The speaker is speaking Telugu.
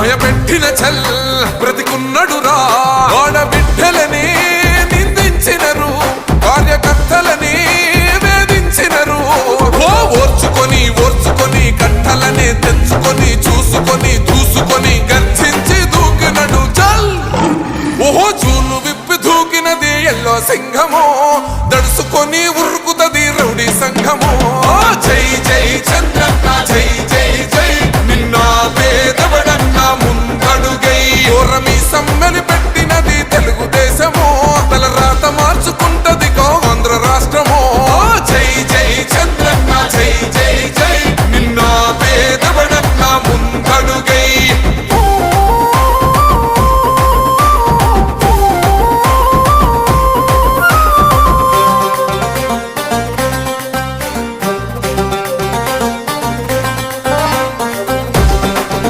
భయపెట్టిన చల్ బ్రతికున్నడురా ఆడబిడ్డలని నిందించినరు కార్యకర్తలని వేధించినరు ఓర్చుకొని ఓర్చుకొని కట్టలనే తెంచుకొని చూసుకొని దూసుకొని గర్జించి దూకినడు చల్ ఓహో చూలు విప్పి దూకినది ఎల్లో సింహము దడుసుకొని ఉరుకుతది రౌడీ సంఘము